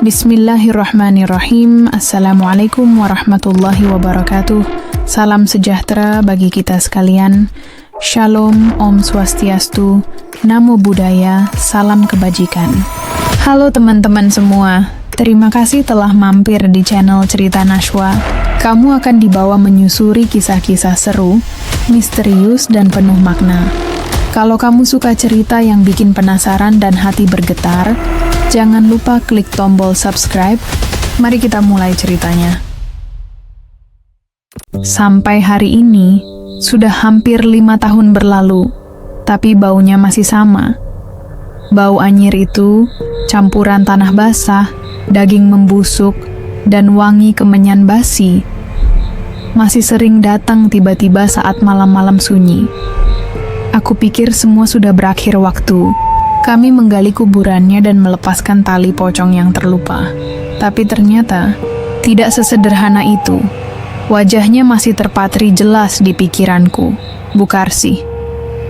Bismillahirrahmanirrahim. Assalamualaikum warahmatullahi wabarakatuh. Salam sejahtera bagi kita sekalian. Shalom, Om Swastiastu, Namo Buddhaya, salam kebajikan. Halo teman-teman semua, terima kasih telah mampir di channel Cerita Nashwa. Kamu akan dibawa menyusuri kisah-kisah seru, misterius, dan penuh makna. Kalau kamu suka cerita yang bikin penasaran dan hati bergetar, jangan lupa klik tombol subscribe. Mari kita mulai ceritanya. Sampai hari ini, sudah hampir 5 tahun berlalu, tapi baunya masih sama. Bau anyir itu, campuran tanah basah, daging membusuk, dan wangi kemenyan basi, masih sering datang tiba-tiba saat malam-malam sunyi. Aku pikir semua sudah berakhir waktu. Kami menggali kuburannya dan melepaskan tali pocong yang terlupa. Tapi ternyata, tidak sesederhana itu. Wajahnya masih terpatri jelas di pikiranku. Bukarsi,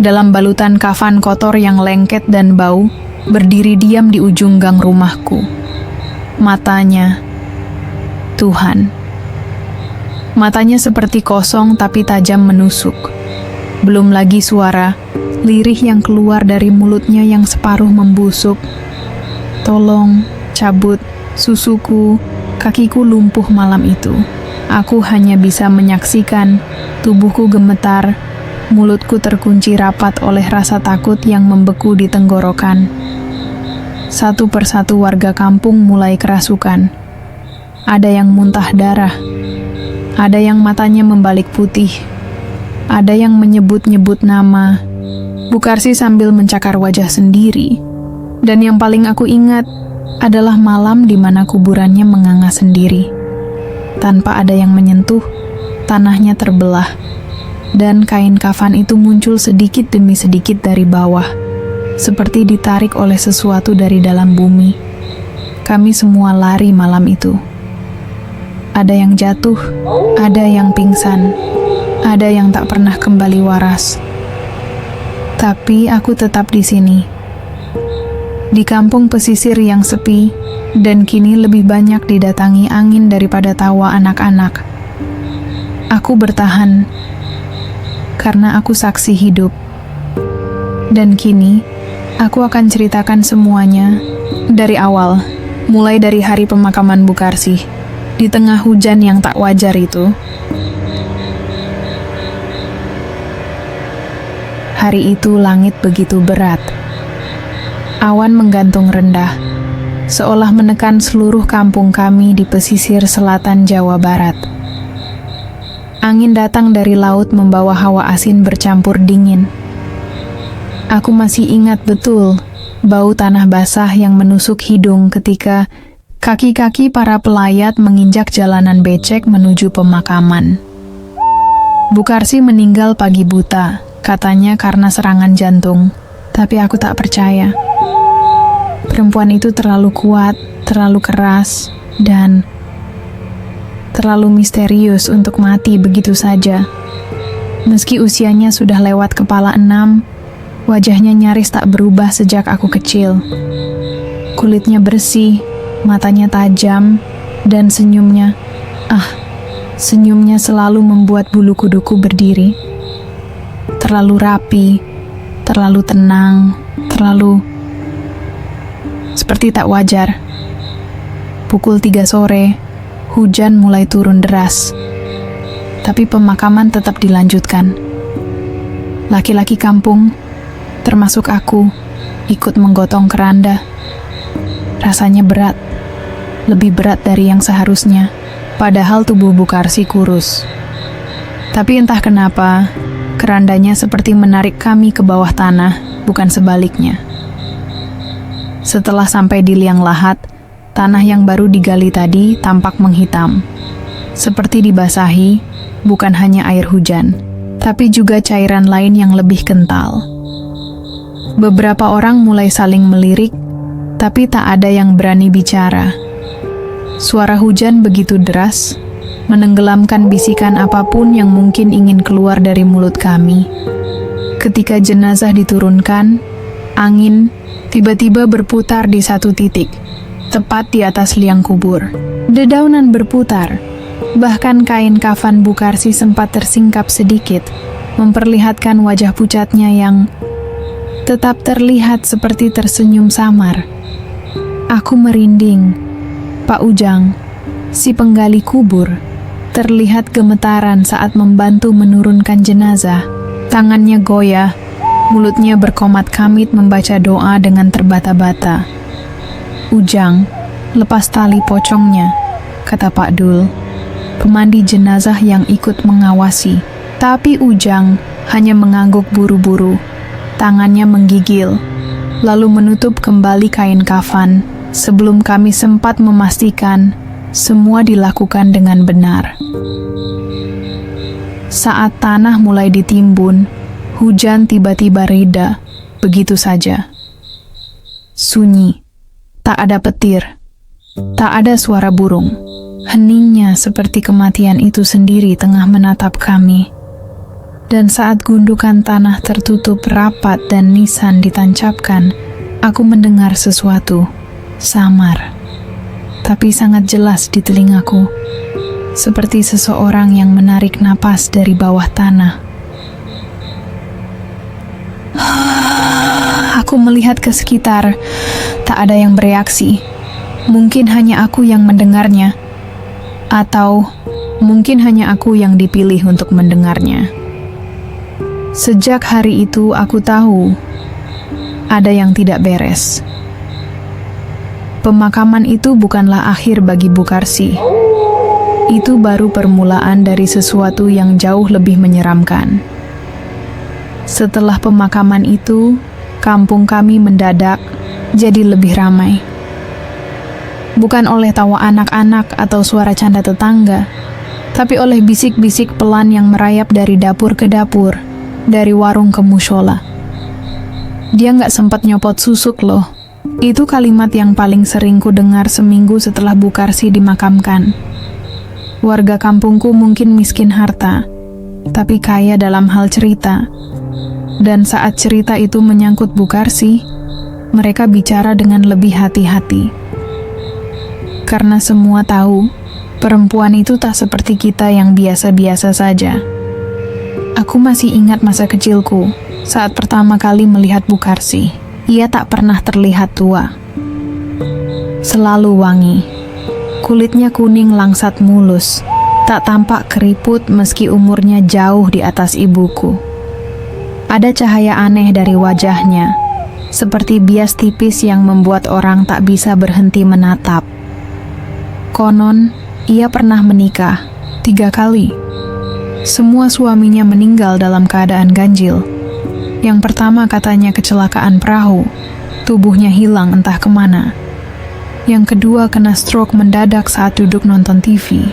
dalam balutan kafan kotor yang lengket dan bau, berdiri diam di ujung gang rumahku. Matanya, Tuhan. Matanya seperti kosong tapi tajam menusuk. Belum lagi suara, lirih yang keluar dari mulutnya yang separuh membusuk. Tolong, cabut, susuku, kakiku lumpuh malam itu. Aku hanya bisa menyaksikan, tubuhku gemetar, mulutku terkunci rapat oleh rasa takut yang membeku di tenggorokan. Satu persatu warga kampung mulai kerasukan. Ada yang muntah darah, ada yang matanya membalik putih, ada yang menyebut-nyebut nama Bukarsi sambil mencakar wajah sendiri. Dan yang paling aku ingat adalah malam di mana kuburannya menganga sendiri. Tanpa ada yang menyentuh, tanahnya terbelah, dan kain kafan itu muncul sedikit demi sedikit dari bawah, seperti ditarik oleh sesuatu dari dalam bumi. Kami semua lari malam itu. Ada yang jatuh, ada yang pingsan, ada yang tak pernah kembali waras. Tapi aku tetap di sini, di kampung pesisir yang sepi, dan kini lebih banyak didatangi angin daripada tawa anak-anak. Aku bertahan, karena aku saksi hidup. Dan kini, aku akan ceritakan semuanya dari awal, mulai dari hari pemakaman Bukarsi. Di tengah hujan yang tak wajar itu, hari itu langit begitu berat. Awan menggantung rendah, seolah menekan seluruh kampung kami di pesisir selatan Jawa Barat. Angin datang dari laut membawa hawa asin bercampur dingin. Aku masih ingat betul bau tanah basah yang menusuk hidung ketika kaki-kaki para pelayat menginjak jalanan becek menuju pemakaman. Bukarsi meninggal pagi buta, katanya karena serangan jantung, tapi aku tak percaya. Perempuan itu terlalu kuat, terlalu keras, dan terlalu misterius untuk mati begitu saja. Meski usianya sudah lewat kepala 6, wajahnya nyaris tak berubah sejak aku kecil. Kulitnya bersih, matanya tajam, dan senyumnya selalu membuat bulu kuduku berdiri. Terlalu rapi, terlalu tenang, terlalu seperti tak wajar. Pukul 3 sore, hujan mulai turun deras, tapi pemakaman tetap dilanjutkan. Laki-laki kampung, termasuk aku, ikut menggotong keranda. Rasanya berat, lebih berat dari yang seharusnya, padahal tubuh Bukarsi kurus. Tapi entah kenapa, kerandanya seperti menarik kami ke bawah tanah, bukan sebaliknya. Setelah sampai di liang lahat, tanah yang baru digali tadi tampak menghitam, seperti dibasahi, bukan hanya air hujan, tapi juga cairan lain yang lebih kental. Beberapa orang mulai saling melirik, tapi tak ada yang berani bicara. Suara hujan begitu deras, menenggelamkan bisikan apapun yang mungkin ingin keluar dari mulut kami. Ketika jenazah diturunkan, angin tiba-tiba berputar di satu titik, tepat di atas liang kubur. Dedaunan berputar, bahkan kain kafan Bukarsi sempat tersingkap sedikit, memperlihatkan wajah pucatnya yang tetap terlihat seperti tersenyum samar. Aku merinding. Pak Ujang, si penggali kubur, terlihat gemetaran saat membantu menurunkan jenazah. Tangannya goyah, mulutnya berkomat kamit membaca doa dengan terbata-bata. "Ujang, lepas tali pocongnya," kata Pak Dul, pemandi jenazah yang ikut mengawasi. Tapi Ujang hanya mengangguk buru-buru. Tangannya menggigil, lalu menutup kembali kain kafan sebelum kami sempat memastikan semua dilakukan dengan benar. Saat tanah mulai ditimbun, hujan tiba-tiba reda, begitu saja. Sunyi, tak ada petir, tak ada suara burung. Heningnya seperti kematian itu sendiri tengah menatap kami. Dan saat gundukan tanah tertutup rapat dan nisan ditancapkan, aku mendengar sesuatu, samar, tapi sangat jelas di telingaku. Seperti seseorang yang menarik napas dari bawah tanah. Aku melihat ke sekitar, tak ada yang bereaksi. Mungkin hanya aku yang mendengarnya, atau mungkin hanya aku yang dipilih untuk mendengarnya. Sejak hari itu aku tahu ada yang tidak beres. Pemakaman itu bukanlah akhir bagi Bukarsi. Itu baru permulaan dari sesuatu yang jauh lebih menyeramkan. Setelah pemakaman itu, kampung kami mendadak jadi lebih ramai. Bukan oleh tawa anak-anak atau suara canda tetangga, tapi oleh bisik-bisik pelan yang merayap dari dapur ke dapur, dari warung ke mushola. Dia nggak sempat nyopot susuk loh. Itu kalimat yang paling sering ku dengar seminggu setelah Bukarsi dimakamkan. Warga kampungku mungkin miskin harta, tapi kaya dalam hal cerita. Dan saat cerita itu menyangkut Bukarsi, mereka bicara dengan lebih hati-hati. Karena semua tahu, perempuan itu tak seperti kita yang biasa-biasa saja. Aku masih ingat masa kecilku, saat pertama kali melihat Bukarsi. Ia tak pernah terlihat tua. Selalu wangi. Kulitnya kuning langsat mulus, tak tampak keriput meski umurnya jauh di atas ibuku. Ada cahaya aneh dari wajahnya, seperti bias tipis yang membuat orang tak bisa berhenti menatap. Konon, ia pernah menikah 3 kali. Semua suaminya meninggal dalam keadaan ganjil. Yang pertama katanya kecelakaan perahu, tubuhnya hilang entah kemana. Yang kedua kena stroke mendadak saat duduk nonton TV.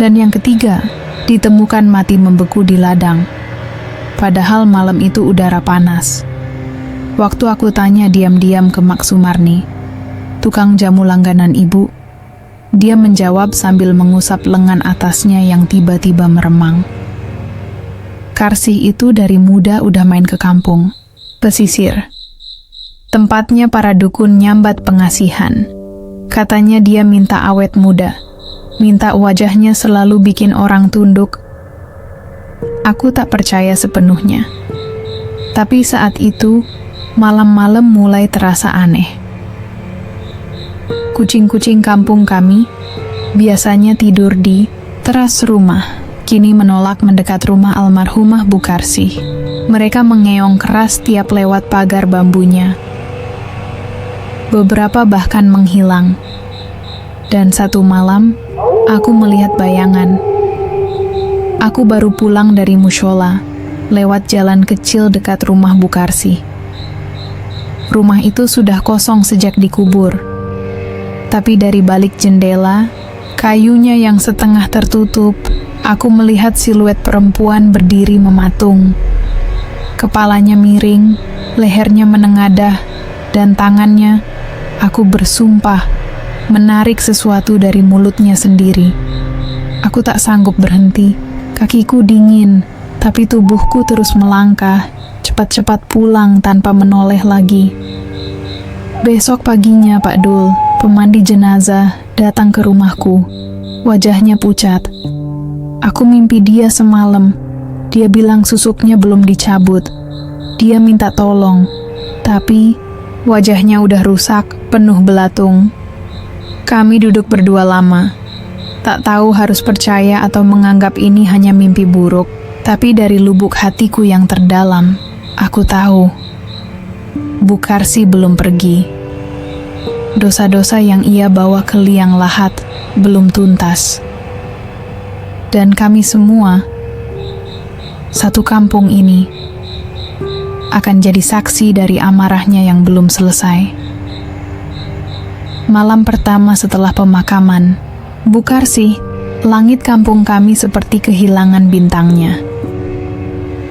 Dan yang ketiga, ditemukan mati membeku di ladang. Padahal malam itu udara panas. Waktu aku tanya diam-diam ke Mak Sumarni, tukang jamu langganan ibu, dia menjawab sambil mengusap lengan atasnya yang tiba-tiba meremang. Karsih itu dari muda udah main ke kampung, pesisir. Tempatnya para dukun nyambat pengasihan. Katanya dia minta awet muda, minta wajahnya selalu bikin orang tunduk. Aku tak percaya sepenuhnya. Tapi saat itu, malam-malam mulai terasa aneh. Kucing-kucing kampung kami biasanya tidur di teras rumah, kini menolak mendekat rumah almarhumah Bukarsi. Mereka mengeong keras tiap lewat pagar bambunya. Beberapa bahkan menghilang. Dan satu malam, aku melihat bayangan. Aku baru pulang dari mushola, lewat jalan kecil dekat rumah Bukarsi. Rumah itu sudah kosong sejak dikubur. Tapi dari balik jendela, kayunya yang setengah tertutup, aku melihat siluet perempuan berdiri mematung. Kepalanya miring, lehernya menengadah, dan tangannya, aku bersumpah, menarik sesuatu dari mulutnya sendiri. Aku tak sanggup berhenti. Kakiku dingin, tapi tubuhku terus melangkah, cepat-cepat pulang tanpa menoleh lagi. Besok paginya, Pak Dul, Pemandi jenazah datang ke rumahku. Wajahnya pucat. Aku mimpi dia semalam. Dia bilang susuknya belum dicabut. Dia minta tolong. Tapi wajahnya udah rusak, penuh belatung. Kami duduk berdua lama. Tak tahu harus percaya atau menganggap ini hanya mimpi buruk. Tapi dari lubuk hatiku yang terdalam, aku tahu Bu Karsi belum pergi. Dosa-dosa yang ia bawa ke liang lahat belum tuntas. Dan kami semua, satu kampung ini, akan jadi saksi dari amarahnya yang belum selesai. Malam pertama setelah pemakaman, Bu Karsi, langit kampung kami seperti kehilangan bintangnya.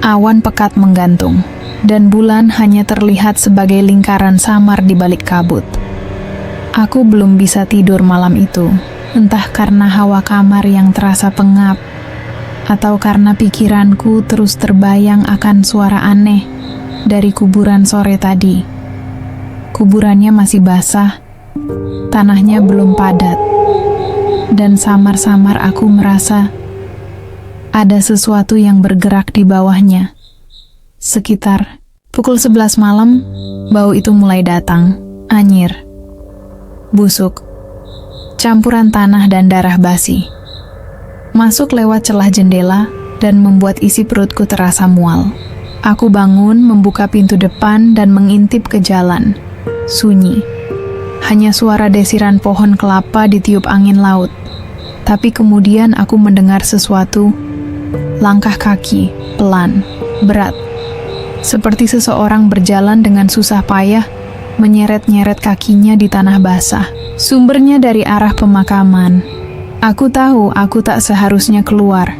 Awan pekat menggantung, dan bulan hanya terlihat sebagai lingkaran samar di balik kabut. Aku belum bisa tidur malam itu, entah karena hawa kamar yang terasa pengap, atau karena pikiranku terus terbayang akan suara aneh dari kuburan sore tadi. Kuburannya masih basah, tanahnya belum padat, dan samar-samar aku merasa ada sesuatu yang bergerak di bawahnya. Sekitar pukul 11 malam, bau itu mulai datang, anyir, busuk, campuran tanah dan darah basi. Masuk lewat celah jendela dan membuat isi perutku terasa mual. Aku bangun, membuka pintu depan dan mengintip ke jalan. Sunyi. Hanya suara desiran pohon kelapa ditiup angin laut. Tapi kemudian aku mendengar sesuatu. Langkah kaki, pelan, berat. Seperti seseorang berjalan dengan susah payah, menyeret-nyeret kakinya di tanah basah. Sumbernya dari arah pemakaman. Aku tahu aku tak seharusnya keluar.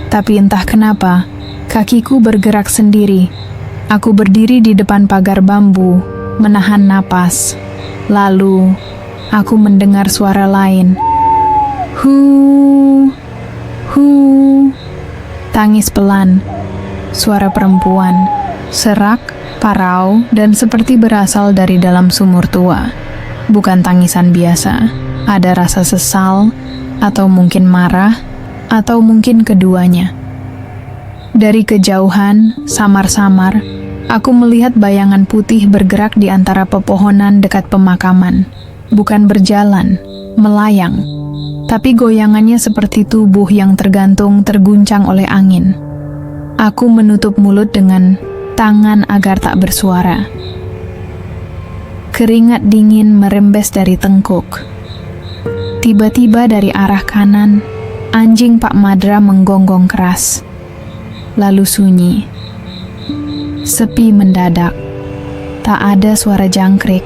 Tapi entah kenapa, kakiku bergerak sendiri. Aku berdiri di depan pagar bambu, menahan napas. Lalu, aku mendengar suara lain. Hu, hu. Tangis pelan, suara perempuan, serak, parau, dan seperti berasal dari dalam sumur tua. Bukan tangisan biasa, ada rasa sesal, atau mungkin marah, atau mungkin keduanya. Dari kejauhan, samar-samar, aku melihat bayangan putih bergerak di antara pepohonan dekat pemakaman. Bukan berjalan, melayang. Tapi goyangannya seperti tubuh yang terguncang oleh angin. Aku menutup mulut dengan tangan agar tak bersuara. Keringat dingin merembes dari tengkuk. Tiba-tiba dari arah kanan, anjing Pak Madra menggonggong keras. Lalu sunyi. Sepi mendadak. Tak ada suara jangkrik.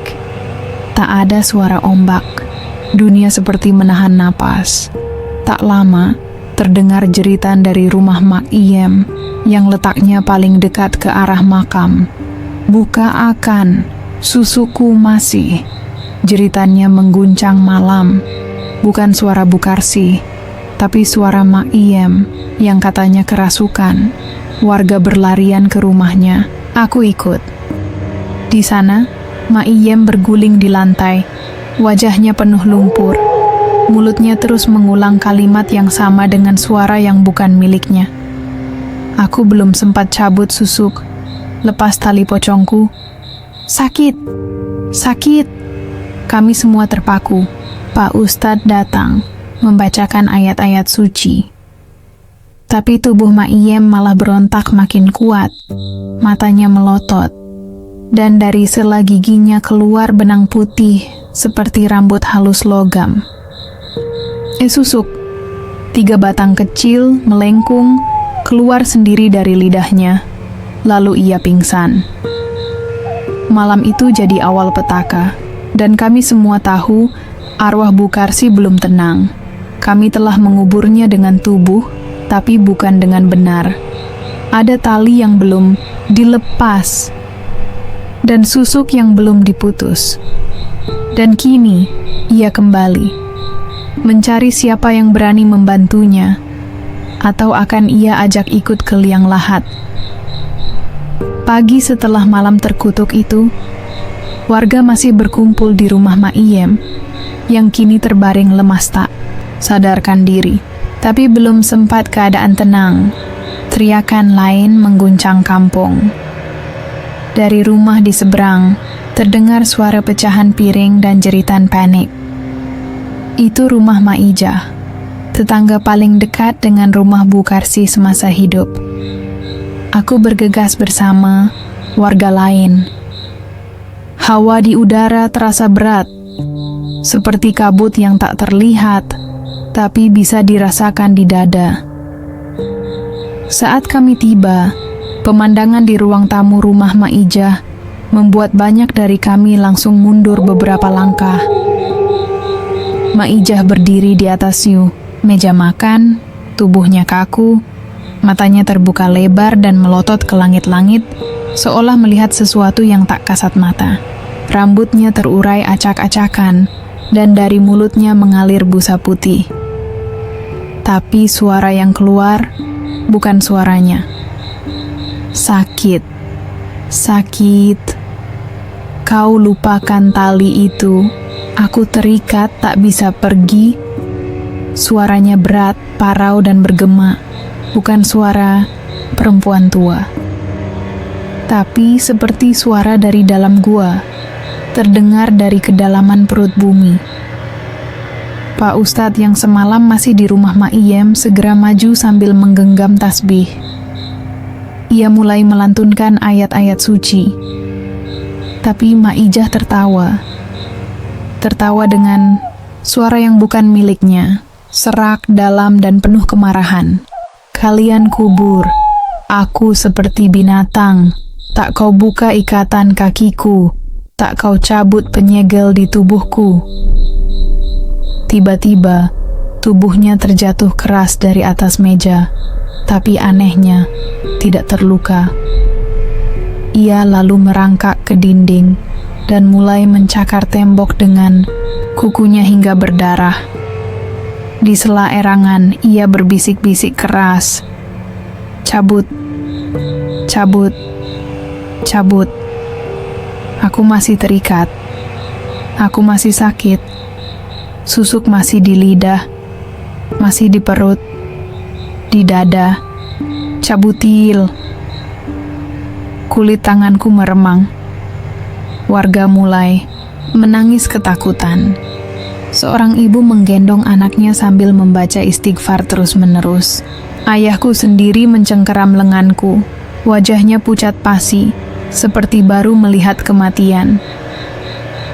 Tak ada suara ombak. Dunia seperti menahan napas. Tak lama, terdengar jeritan dari rumah Mak Iem yang letaknya paling dekat ke arah makam. Buka akan, susuku masih. Jeritannya mengguncang malam. Bukan suara Bu Karsi, tapi suara Mak Iem yang katanya kerasukan. Warga berlarian ke rumahnya. Aku ikut. Di sana, Mak Iem berguling di lantai. Wajahnya penuh lumpur. Mulutnya terus mengulang kalimat yang sama dengan suara yang bukan miliknya. Aku belum sempat cabut susuk, lepas tali pocongku. Sakit! Sakit! Kami semua terpaku. Pak Ustadz datang, membacakan ayat-ayat suci. Tapi tubuh Mak Iem malah berontak makin kuat. Matanya melotot. Dan dari sela giginya keluar benang putih seperti rambut halus logam. Susuk, 3 batang kecil melengkung keluar sendiri dari lidahnya. Lalu ia pingsan. Malam itu jadi awal petaka, dan kami semua tahu arwah Bu Karsi belum tenang. Kami telah menguburnya dengan tubuh, tapi bukan dengan benar. Ada tali yang belum dilepas, dan susuk yang belum diputus. Dan kini, ia kembali, mencari siapa yang berani membantunya, atau akan ia ajak ikut ke liang lahat. Pagi setelah malam terkutuk itu, warga masih berkumpul di rumah Mak Iem, yang kini terbaring lemas tak sadarkan diri. Tapi belum sempat keadaan tenang, teriakan lain mengguncang kampung. Dari rumah di seberang, terdengar suara pecahan piring dan jeritan panik. Itu rumah Maijah, tetangga paling dekat dengan rumah Bu Karsi semasa hidup. Aku bergegas bersama warga lain. Hawa di udara terasa berat, seperti kabut yang tak terlihat, tapi bisa dirasakan di dada. Saat kami tiba, pemandangan di ruang tamu rumah Maijah membuat banyak dari kami langsung mundur beberapa langkah. Maijah berdiri di atas meja makan, tubuhnya kaku, matanya terbuka lebar dan melotot ke langit-langit, seolah melihat sesuatu yang tak kasat mata. Rambutnya terurai acak-acakan, dan dari mulutnya mengalir busa putih. Tapi suara yang keluar bukan suaranya. Sakit, sakit. Kau lupakan tali itu. Aku terikat tak bisa pergi. Suaranya berat, parau dan bergema. Bukan suara perempuan tua, tapi seperti suara dari dalam gua, terdengar dari kedalaman perut bumi. Pak Ustadz yang semalam masih di rumah Maiem segera maju sambil menggenggam tasbih. Ia mulai melantunkan ayat-ayat suci. Tapi Maijah tertawa. Tertawa dengan suara yang bukan miliknya, serak, dalam, dan penuh kemarahan. Kalian kubur, aku seperti binatang, tak kau buka ikatan kakiku, tak kau cabut penyegel di tubuhku. Tiba-tiba, tubuhnya terjatuh keras dari atas meja, tapi anehnya, tidak terluka. Ia lalu merangkak ke dinding, dan mulai mencakar tembok dengan kukunya hingga berdarah. Di sela erangan, ia berbisik-bisik keras. Cabut, cabut, cabut. Aku masih terikat. Aku masih sakit. Susuk masih di lidah, masih di perut, di dada. Cabutil. Kulit tanganku meremang. Warga mulai menangis ketakutan. Seorang ibu menggendong anaknya sambil membaca istighfar terus-menerus. Ayahku sendiri mencengkeram lenganku. Wajahnya pucat pasi, seperti baru melihat kematian.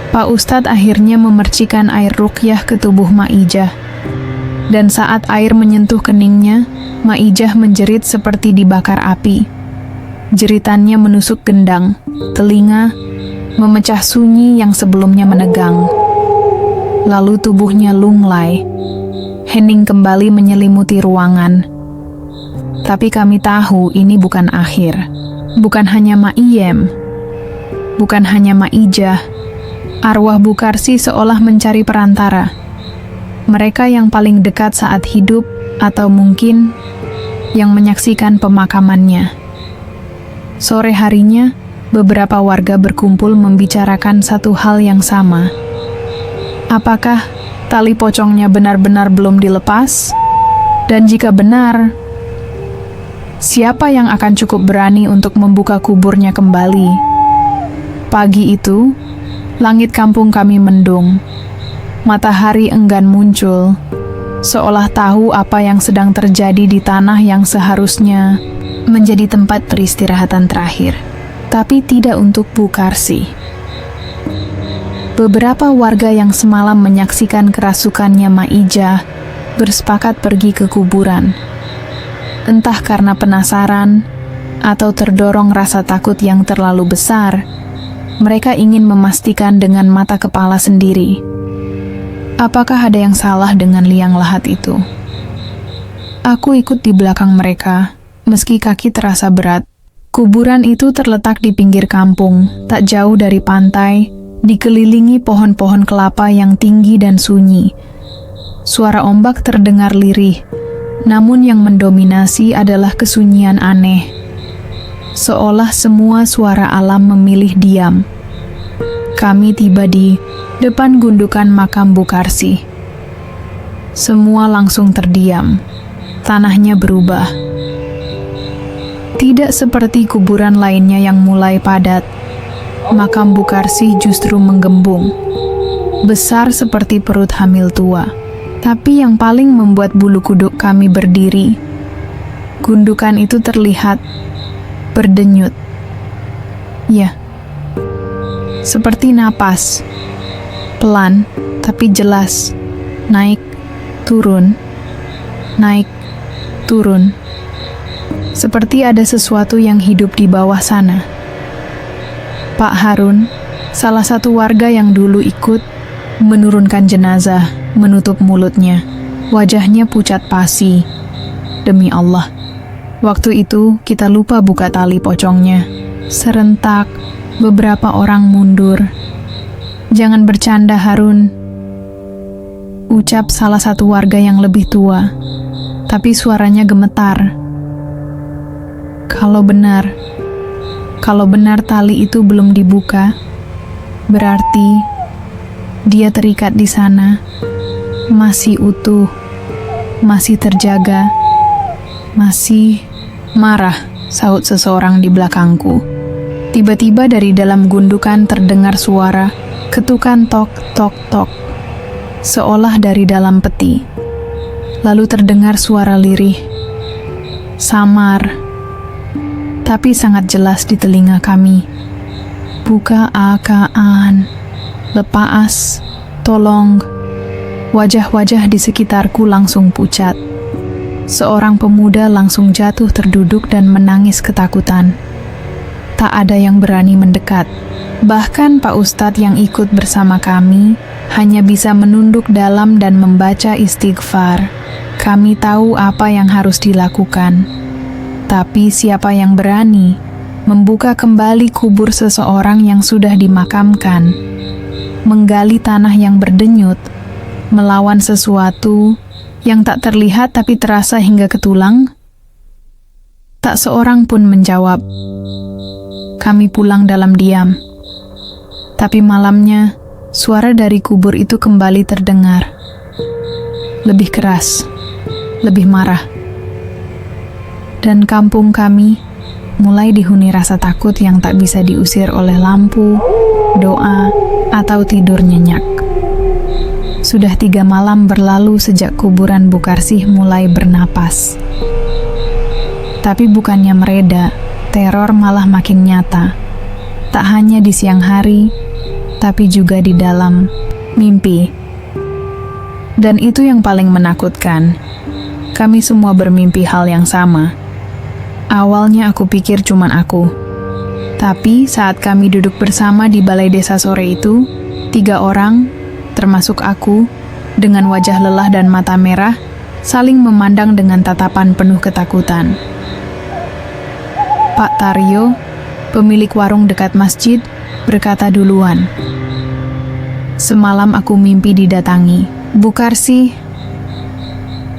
Pak Ustadz akhirnya memercikan air ruqyah ke tubuh Maijah. Dan saat air menyentuh keningnya, Maijah menjerit seperti dibakar api. Jeritannya menusuk gendang, telinga, memecah sunyi yang sebelumnya menegang. Lalu tubuhnya lunglai. Hening kembali menyelimuti ruangan. Tapi kami tahu ini bukan akhir. Bukan hanya Maiem. Bukan hanya Maijah. Arwah Bu Karsi seolah mencari perantara. Mereka yang paling dekat saat hidup, atau mungkin yang menyaksikan pemakamannya. Sore harinya, beberapa warga berkumpul membicarakan satu hal yang sama. Apakah tali pocongnya benar-benar belum dilepas? Dan jika benar, siapa yang akan cukup berani untuk membuka kuburnya kembali? Pagi itu, langit kampung kami mendung. Matahari enggan muncul, seolah tahu apa yang sedang terjadi di tanah yang seharusnya menjadi tempat peristirahatan terakhir. Tapi tidak untuk Bu Karsi. Beberapa warga yang semalam menyaksikan kerasukannya Maijah bersepakat pergi ke kuburan. Entah karena penasaran atau terdorong rasa takut yang terlalu besar, mereka ingin memastikan dengan mata kepala sendiri. Apakah ada yang salah dengan liang lahat itu? Aku ikut di belakang mereka, meski kaki terasa berat. Kuburan itu terletak di pinggir kampung, tak jauh dari pantai, dikelilingi pohon-pohon kelapa yang tinggi dan sunyi. Suara ombak terdengar lirih, namun yang mendominasi adalah kesunyian aneh. Seolah semua suara alam memilih diam. Kami tiba di depan gundukan makam Bukarsi. Semua langsung terdiam. Tanahnya berubah. Tidak seperti kuburan lainnya yang mulai padat. Makam Bukarsi justru menggembung. Besar seperti perut hamil tua. Tapi yang paling membuat bulu kuduk kami berdiri, gundukan itu terlihat berdenyut. Ya, seperti napas. Pelan, tapi jelas. Naik, turun. Naik, turun. Seperti ada sesuatu yang hidup di bawah sana. Pak Harun, salah satu warga yang dulu ikut, menurunkan jenazah, menutup mulutnya. Wajahnya pucat pasi. Demi Allah, waktu itu kita lupa buka tali pocongnya. Serentak, beberapa orang mundur. "Jangan bercanda, Harun," ucap salah satu warga yang lebih tua, tapi suaranya gemetar. Kalau benar tali itu belum dibuka, berarti dia terikat di sana, masih utuh, masih terjaga, masih marah, sahut seseorang di belakangku. Tiba-tiba dari dalam gundukan terdengar suara ketukan tok tok tok, seolah dari dalam peti. Lalu terdengar suara lirih, samar, tapi sangat jelas di telinga kami. "Buka akaan, lepas, tolong." Wajah-wajah di sekitarku langsung pucat. Seorang pemuda langsung jatuh terduduk dan menangis ketakutan. Tak ada yang berani mendekat. Bahkan Pak Ustadz yang ikut bersama kami hanya bisa menunduk dalam dan membaca istighfar. Kami tahu apa yang harus dilakukan. Tapi siapa yang berani membuka kembali kubur seseorang yang sudah dimakamkan, menggali tanah yang berdenyut, melawan sesuatu yang tak terlihat tapi terasa hingga ke tulang? Tak seorang pun menjawab. Kami pulang dalam diam. Tapi malamnya, suara dari kubur itu kembali terdengar. Lebih keras, lebih marah. Dan kampung kami mulai dihuni rasa takut yang tak bisa diusir oleh lampu, doa, atau tidur nyenyak. Sudah 3 malam berlalu sejak kuburan Bukarsih mulai bernapas. Tapi bukannya mereda, teror malah makin nyata. Tak hanya di siang hari, tapi juga di dalam mimpi. Dan itu yang paling menakutkan. Kami semua bermimpi hal yang sama. Awalnya aku pikir cuman aku. Tapi saat kami duduk bersama di balai desa sore itu, 3 orang, termasuk aku, dengan wajah lelah dan mata merah, saling memandang dengan tatapan penuh ketakutan. Pak Taryo, pemilik warung dekat masjid, berkata duluan. "Semalam aku mimpi didatangi Bukarsih."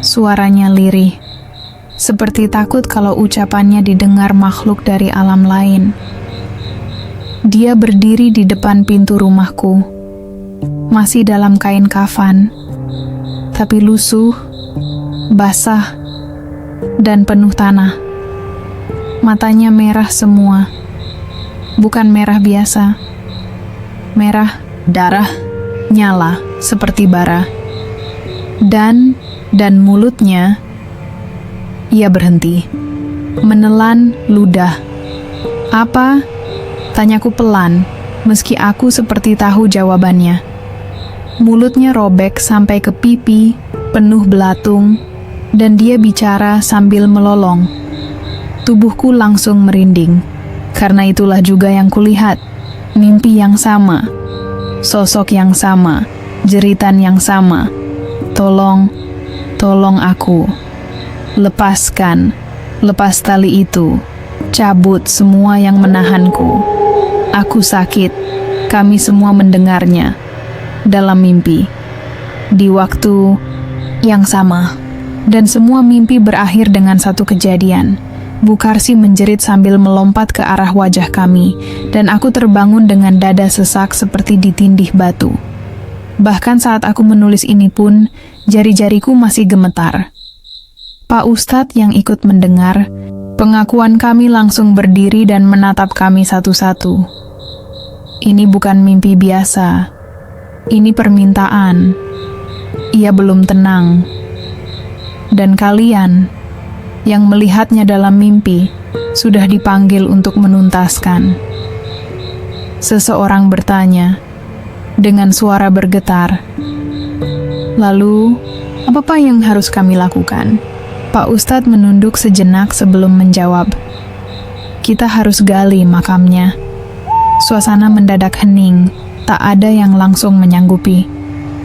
Suaranya lirih, seperti takut kalau ucapannya didengar makhluk dari alam lain. Dia berdiri di depan pintu rumahku, masih dalam kain kafan, tapi lusuh, basah, dan penuh tanah. Matanya merah semua, bukan merah biasa. Merah darah, nyala seperti bara. Dan mulutnya, ia berhenti, menelan ludah. "Apa?" tanyaku pelan, meski aku seperti tahu jawabannya. Mulutnya robek sampai ke pipi, penuh belatung, dan dia bicara sambil melolong. Tubuhku langsung merinding, karena itulah juga yang kulihat. Mimpi yang sama, sosok yang sama, jeritan yang sama. Tolong aku. Lepaskan, lepas tali itu. Cabut semua yang menahanku. Aku sakit. Kami semua mendengarnya. Dalam mimpi. Di waktu yang sama. Dan semua mimpi berakhir dengan satu kejadian. Bukarsih menjerit sambil melompat ke arah wajah kami. Dan aku terbangun dengan dada sesak seperti ditindih batu. Bahkan saat aku menulis ini pun, jari-jariku masih gemetar. Pak Ustadz yang ikut mendengar, pengakuan kami langsung berdiri dan menatap kami satu-satu. Ini bukan mimpi biasa. Ini permintaan. Ia belum tenang. Dan kalian, yang melihatnya dalam mimpi, sudah dipanggil untuk menuntaskan. Seseorang bertanya, dengan suara bergetar, "Lalu, apa yang harus kami lakukan?" Pak Ustadz menunduk sejenak sebelum menjawab, "Kita harus gali makamnya." Suasana mendadak hening, tak ada yang langsung menyanggupi,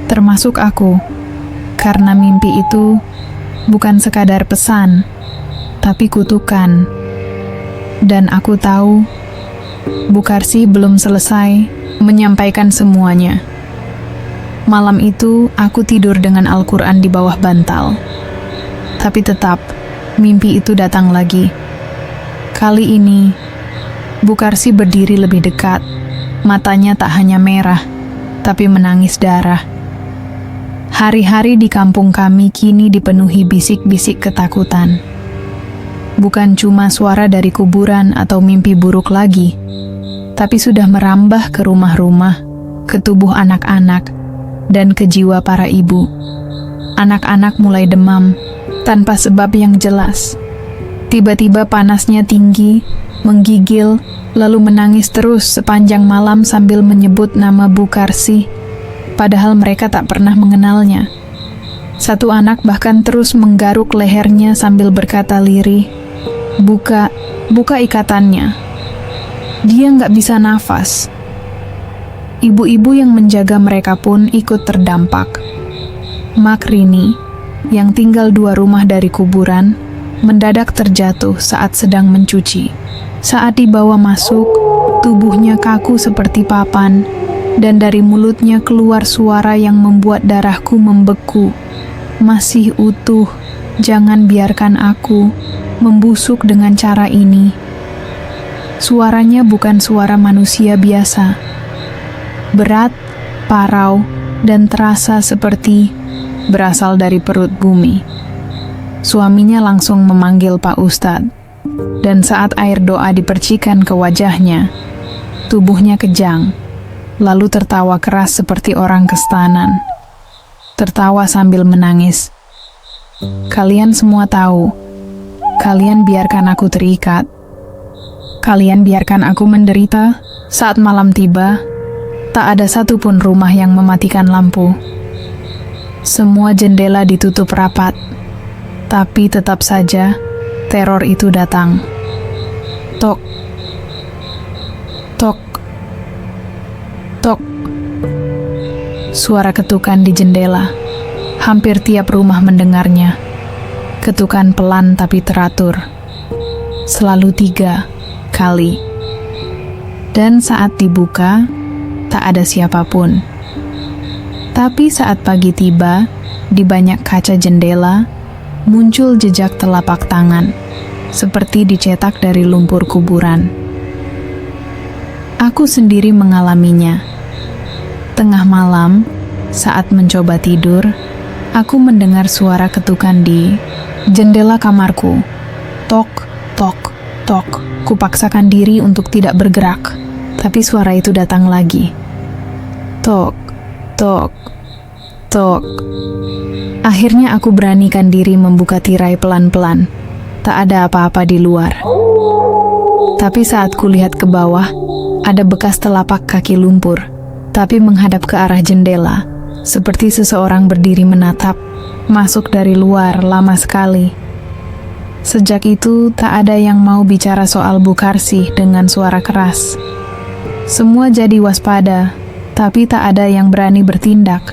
termasuk aku, karena mimpi itu bukan sekadar pesan, tapi kutukan. Dan aku tahu, Bu Karsi belum selesai menyampaikan semuanya. Malam itu, aku tidur dengan Al-Quran di bawah bantal. Tapi tetap, mimpi itu datang lagi. Kali ini, Bu Karsi berdiri lebih dekat. Matanya tak hanya merah, tapi menangis darah. Hari-hari di kampung kami kini dipenuhi bisik-bisik ketakutan. Bukan cuma suara dari kuburan atau mimpi buruk lagi, tapi sudah merambah ke rumah-rumah, ke tubuh anak-anak, dan ke jiwa para ibu. Anak-anak mulai demam, tanpa sebab yang jelas. Tiba-tiba panasnya tinggi, menggigil, lalu menangis terus sepanjang malam sambil menyebut nama Bu Karsi, padahal mereka tak pernah mengenalnya. Satu anak bahkan terus menggaruk lehernya sambil berkata lirih, Buka ikatannya. Dia nggak bisa nafas. Ibu-ibu yang menjaga mereka pun ikut terdampak. Makrini, yang tinggal 2 rumah dari kuburan, mendadak terjatuh saat sedang mencuci. Saat dibawa masuk, tubuhnya kaku seperti papan, dan dari mulutnya keluar suara yang membuat darahku membeku. "Masih utuh, jangan biarkan aku membusuk dengan cara ini." Suaranya bukan suara manusia biasa. Berat, parau, dan terasa seperti berasal dari perut bumi. Suaminya langsung memanggil Pak Ustadz, dan saat air doa dipercikan ke wajahnya, tubuhnya kejang, lalu tertawa keras seperti orang kestanan. Tertawa sambil menangis. "Kalian semua tahu, kalian biarkan aku terikat. Kalian biarkan aku menderita." Saat malam tiba, tak ada satupun rumah yang mematikan lampu. Semua jendela ditutup rapat. Tapi tetap saja, teror itu datang. Tok, tok, tok. Suara ketukan di jendela. Hampir tiap rumah mendengarnya. Ketukan pelan tapi teratur. Selalu 3 kali. Dan saat dibuka, tak ada siapapun. Tapi saat pagi tiba, di banyak kaca jendela, muncul jejak telapak tangan, seperti dicetak dari lumpur kuburan. Aku sendiri mengalaminya. Tengah malam, saat mencoba tidur, aku mendengar suara ketukan di jendela kamarku. Tok, tok, tok. Kupaksakan diri untuk tidak bergerak, tapi suara itu datang lagi. Tok, tok, tok. Akhirnya aku beranikan diri membuka tirai pelan-pelan. Tak ada apa-apa di luar. Tapi saat kulihat ke bawah, ada bekas telapak kaki lumpur, tapi menghadap ke arah jendela, seperti seseorang berdiri menatap, masuk dari luar lama sekali. Sejak itu, tak ada yang mau bicara soal Bu Karsi dengan suara keras. Semua jadi waspada, tapi tak ada yang berani bertindak.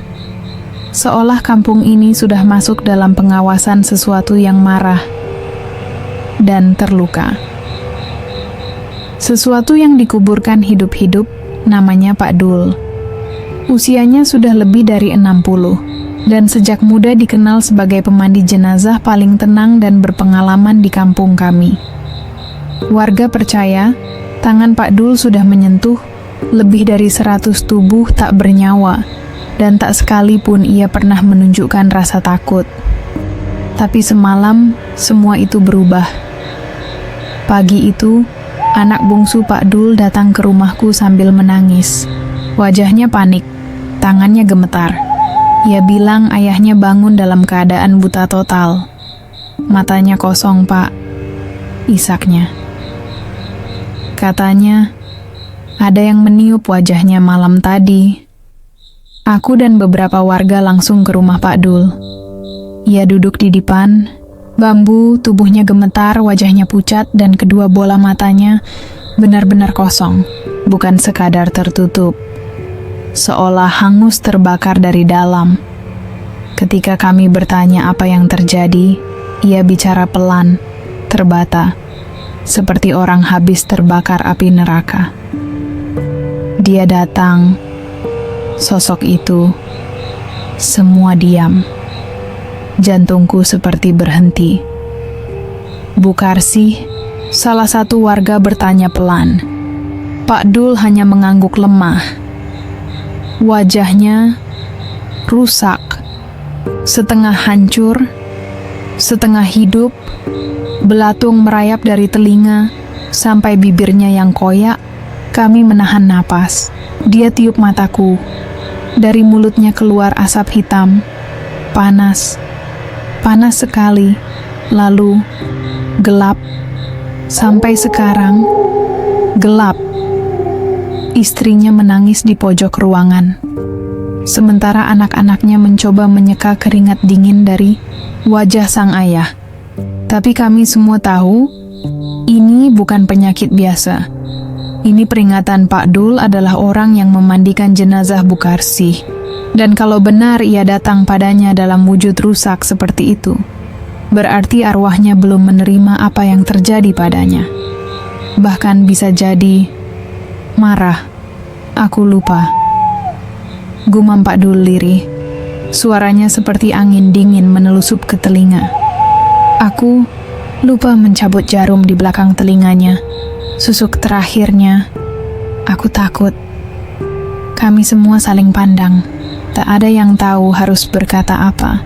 Seolah kampung ini sudah masuk dalam pengawasan sesuatu yang marah dan terluka. Sesuatu yang dikuburkan hidup-hidup, namanya Pak Dul. Usianya sudah lebih dari 60, dan sejak muda dikenal sebagai pemandi jenazah paling tenang dan berpengalaman di kampung kami. Warga percaya, tangan Pak Dul sudah menyentuh lebih dari 100 tubuh tak bernyawa dan tak sekalipun ia pernah menunjukkan rasa takut. Tapi semalam, semua itu berubah. Pagi itu, anak bungsu Pak Dul datang ke rumahku sambil menangis. Wajahnya panik, tangannya gemetar. Ia bilang ayahnya bangun dalam keadaan buta total. Matanya kosong, Pak. Isaknya. Katanya, ada yang meniup wajahnya malam tadi. Aku dan beberapa warga langsung ke rumah Pak Dul. Ia duduk di dipan, bambu, tubuhnya gemetar, wajahnya pucat, dan kedua bola matanya benar-benar kosong, bukan sekadar tertutup. Seolah hangus terbakar dari dalam. Ketika kami bertanya apa yang terjadi, ia bicara pelan, terbata, seperti orang habis terbakar api neraka. Dia datang, sosok itu, semua diam. Jantungku seperti berhenti. Bu Karsih, salah satu warga bertanya pelan. Pak Dul hanya mengangguk lemah. Wajahnya rusak, setengah hancur, setengah hidup, belatung merayap dari telinga sampai bibirnya yang koyak. Kami menahan napas. Dia tiup mataku. Dari mulutnya keluar asap hitam. Panas. Panas sekali. Lalu gelap. Sampai sekarang gelap. Istrinya menangis di pojok ruangan. Sementara anak-anaknya mencoba menyeka keringat dingin dari wajah sang ayah. Tapi kami semua tahu, ini bukan penyakit biasa. Ini peringatan Pak Dul adalah orang yang memandikan jenazah Bu Karsih. Dan kalau benar ia datang padanya dalam wujud rusak seperti itu, berarti arwahnya belum menerima apa yang terjadi padanya. Bahkan bisa jadi marah. Aku lupa. Gumam Pak Dul lirih. Suaranya seperti angin dingin menelusup ke telinga. Aku lupa mencabut jarum di belakang telinganya. Susuk terakhirnya, aku takut. Kami semua saling pandang. Tak ada yang tahu harus berkata apa.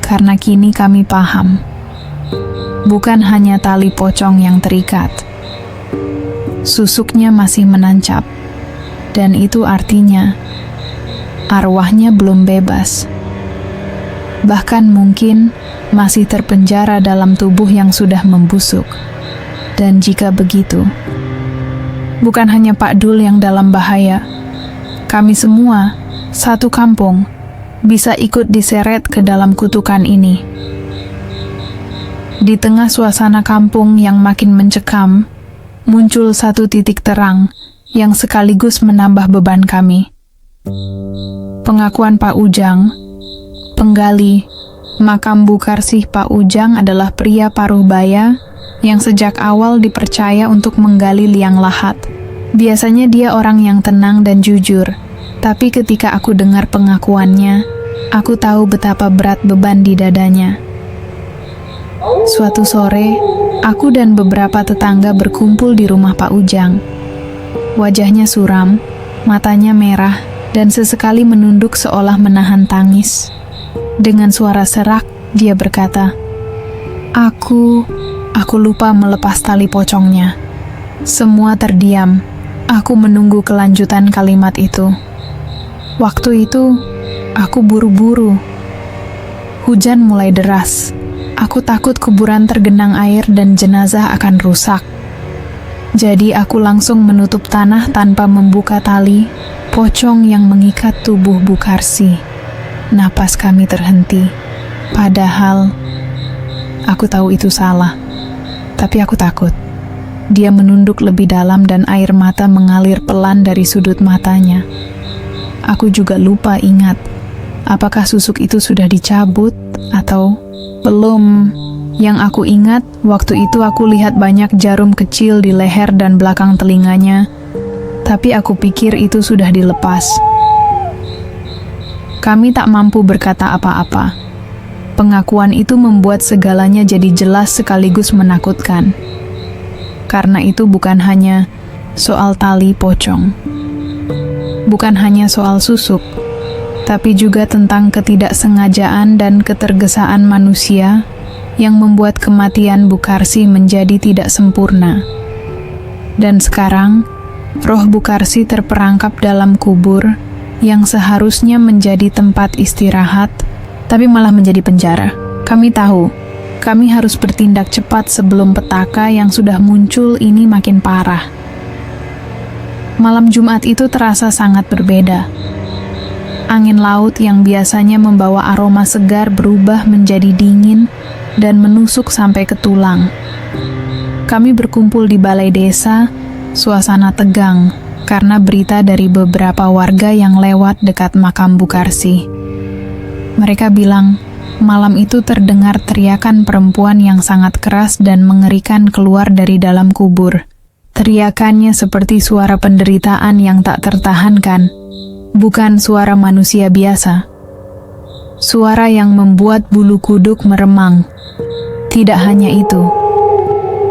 Karena kini kami paham. Bukan hanya tali pocong yang terikat. Susuknya masih menancap. Dan itu artinya arwahnya belum bebas. Bahkan mungkin masih terpenjara dalam tubuh yang sudah membusuk. Dan jika begitu, bukan hanya Pak Dul yang dalam bahaya. Kami semua, satu kampung, bisa ikut diseret ke dalam kutukan ini. Di tengah suasana kampung yang makin mencekam, muncul satu titik terang yang sekaligus menambah beban kami. Pengakuan Pak Ujang, penggali makam Bu Karsih. Pak Ujang adalah pria paruh baya yang sejak awal dipercaya untuk menggali liang lahat. Biasanya dia orang yang tenang dan jujur, tapi ketika aku dengar pengakuannya, aku tahu betapa berat beban di dadanya. Suatu sore, aku dan beberapa tetangga berkumpul di rumah Pak Ujang. Wajahnya suram, matanya merah, dan sesekali menunduk seolah menahan tangis. Dengan suara serak, dia berkata, Aku lupa melepas tali pocongnya. Semua terdiam. Aku menunggu kelanjutan kalimat itu. Waktu itu, aku buru-buru. Hujan mulai deras. Aku takut kuburan tergenang air dan jenazah akan rusak. Jadi aku langsung menutup tanah tanpa membuka tali pocong yang mengikat tubuh Bu Karsih. Napas kami terhenti. Padahal aku tahu itu salah. Tapi aku takut. Dia menunduk lebih dalam dan air mata mengalir pelan dari sudut matanya. Aku juga lupa ingat, apakah susuk itu sudah dicabut atau belum. Yang aku ingat, waktu itu aku lihat banyak jarum kecil di leher dan belakang telinganya, tapi aku pikir itu sudah dilepas. Kami tak mampu berkata apa-apa. Pengakuan itu membuat segalanya jadi jelas sekaligus menakutkan. Karena itu bukan hanya soal tali pocong. Bukan hanya soal susuk. tapi juga tentang ketidaksengajaan dan ketergesaan manusia yang membuat kematian Bukarsi menjadi tidak sempurna. Dan sekarang, roh Bukarsi terperangkap dalam kubur yang seharusnya menjadi tempat istirahat, tapi malah menjadi penjara. Kami tahu, kami harus bertindak cepat sebelum petaka yang sudah muncul ini makin parah. Malam Jumat itu terasa sangat berbeda. Angin laut yang biasanya membawa aroma segar berubah menjadi dingin dan menusuk sampai ke tulang. Kami berkumpul di balai desa, suasana tegang karena berita dari beberapa warga yang lewat dekat makam Bukarsi. Mereka bilang, malam itu terdengar teriakan perempuan yang sangat keras dan mengerikan keluar dari dalam kubur. Teriakannya seperti suara penderitaan yang tak tertahankan, bukan suara manusia biasa. Suara yang membuat bulu kuduk meremang. Tidak hanya itu,